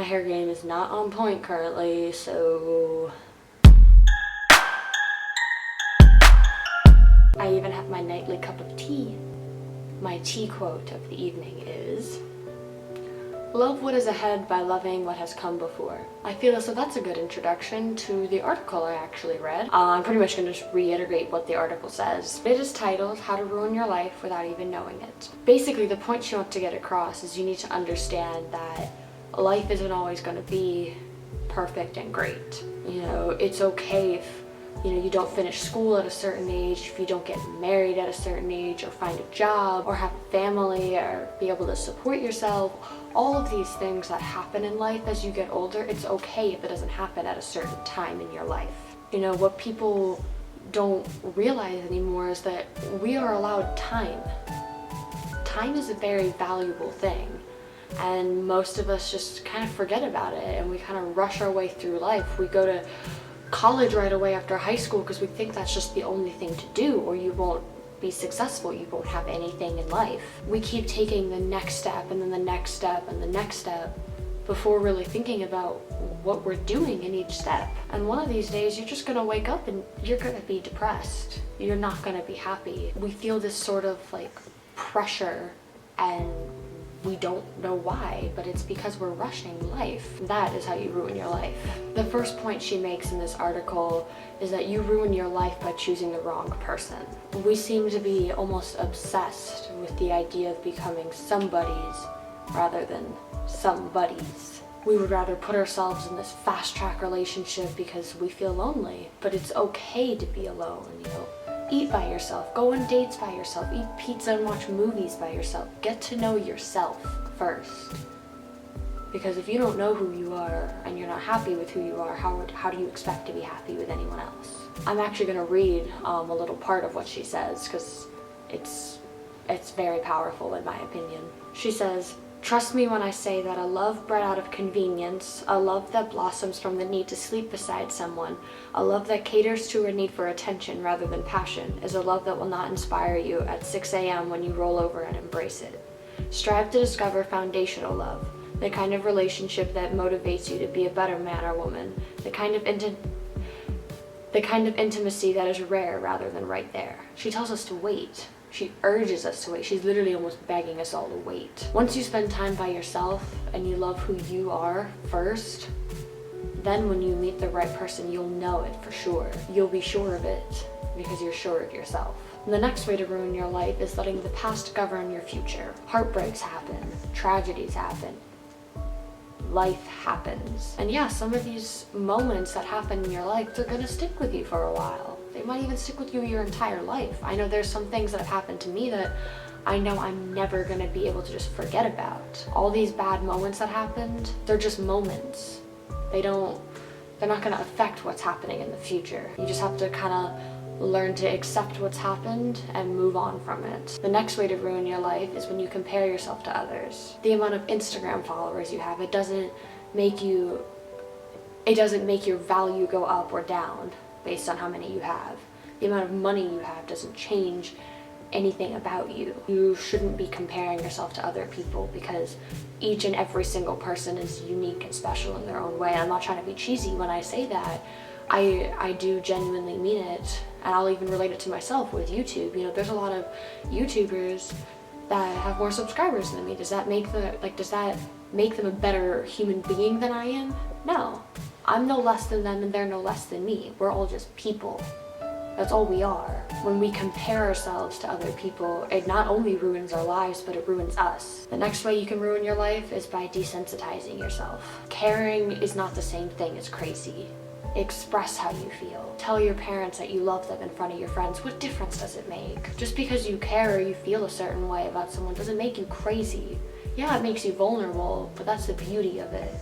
hair game is not on point currently, so I even have my nightly cup of tea. My tea quote of the evening is, "Love what is ahead by loving what has come before." I feel as though that's a good introduction to the article I actually read. I'm pretty much going to just reiterate what the article says. It is titled, "How to Ruin Your Life Without Even Knowing It." Basically, the point she wants to get across is you need to understand that life isn't always going to be perfect and great. You know, it's okay if you don't finish school at a certain age, if you don't get married at a certain age, or find a job, or have a family, or be able to support yourself. All of these things that happen in life as you get older, it's okay if it doesn't happen at a certain time in your life. You know, what people don't realize anymore is that we are allowed time. Time is a very valuable thing, and most of us just kind of forget about it, and we kind of rush our way through life. We go to college right away after high school because we think that's just the only thing to do, or you won't be successful, you won't have anything in life. We keep taking the next step and then the next step and the next step before really thinking about what we're doing in each step. And one of these days you're just gonna wake up and you're gonna be depressed. You're not gonna be happy. We feel this sort of like pressure, and we don't know why, but it's because we're rushing life. That is how you ruin your life. The first point she makes in this article is that you ruin your life by choosing the wrong person. We seem to be almost obsessed with the idea of becoming somebodies rather than somebodies. We would rather put ourselves in this fast-track relationship because we feel lonely, but it's okay to be alone, you know. Eat by yourself, go on dates by yourself, eat pizza and watch movies by yourself. Get to know yourself first. Because if you don't know who you are and you're not happy with who you are, how do you expect to be happy with anyone else? I'm actually going to read a little part of what she says because it's very powerful in my opinion. She says, "Trust me when I say that a love bred out of convenience, a love that blossoms from the need to sleep beside someone, a love that caters to a need for attention rather than passion, is a love that will not inspire you at 6 a.m. when you roll over and embrace it. Strive to discover foundational love, the kind of relationship that motivates you to be a better man or woman, the kind of intimacy that is rare rather than right there." She tells us to wait. She urges us to wait. She's literally almost begging us all to wait. Once you spend time by yourself and you love who you are first, then when you meet the right person, you'll know it for sure. You'll be sure of it because you're sure of yourself. And the next way to ruin your life is letting the past govern your future. Heartbreaks happen, tragedies happen, life happens. And yeah, some of these moments that happen in your life, they're gonna stick with you for a while. They might even stick with you your entire life. I know there's some things that have happened to me that I know I'm never gonna be able to just forget about. All these bad moments that happened, they're just moments. They're not gonna affect what's happening in the future. You just have to kind of learn to accept what's happened and move on from it. The next way to ruin your life is when you compare yourself to others. The amount of Instagram followers you have, it doesn't make your value go up or down based on how many you have. The amount of money you have doesn't change anything about you. You shouldn't be comparing yourself to other people because each and every single person is unique and special in their own way. I'm not trying to be cheesy when I say that. I do genuinely mean it, and I'll even relate it to myself with YouTube. You know, there's a lot of YouTubers that have more subscribers than me. Does that make them a better human being than I am? No. I'm no less than them and they're no less than me. We're all just people. That's all we are. When we compare ourselves to other people, it not only ruins our lives, but it ruins us. The next way you can ruin your life is by desensitizing yourself. Caring is not the same thing as crazy. Express how you feel. Tell your parents that you love them in front of your friends. What difference does it make? Just because you care or you feel a certain way about someone doesn't make you crazy. Yeah, it makes you vulnerable, but that's the beauty of it.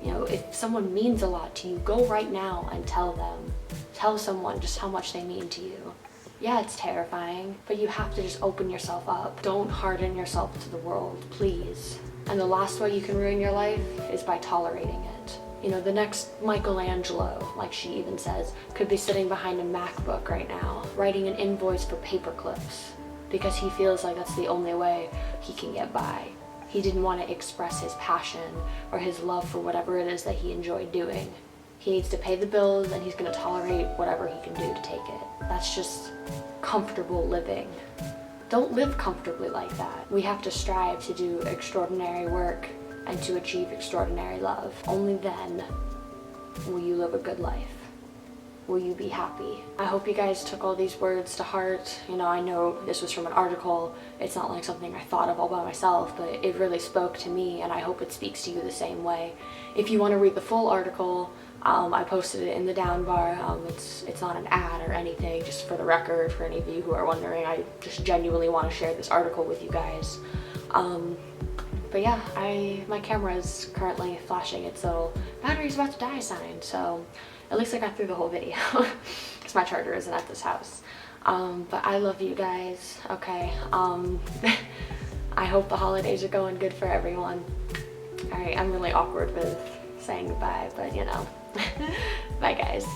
You know, if someone means a lot to you, go right now and tell them. Tell someone just how much they mean to you. Yeah, it's terrifying, but you have to just open yourself up. Don't harden yourself to the world, please. And the last way you can ruin your life is by tolerating it. You know, the next Michelangelo, like she even says, could be sitting behind a MacBook right now, writing an invoice for paper clips, because he feels like that's the only way he can get by. He didn't want to express his passion or his love for whatever it is that he enjoyed doing. He needs to pay the bills and he's going to tolerate whatever he can do to take it. That's just comfortable living. Don't live comfortably like that. We have to strive to do extraordinary work and to achieve extraordinary love. Only then will you live a good life. Will you be happy? I hope you guys took all these words to heart. You know, I know this was from an article. It's not like something I thought of all by myself, but it really spoke to me, and I hope it speaks to you the same way. If you want to read the full article, I posted it in the down bar. It's not an ad or anything, just for the record, for any of you who are wondering. I just genuinely want to share this article with you guys. But yeah, my camera is currently flashing its little battery's about to die sign, so at least I got through the whole video because my charger isn't at this house. But I love you guys, okay? I hope the holidays are going good for everyone. Alright, I'm really awkward with saying goodbye, but you know. Bye guys.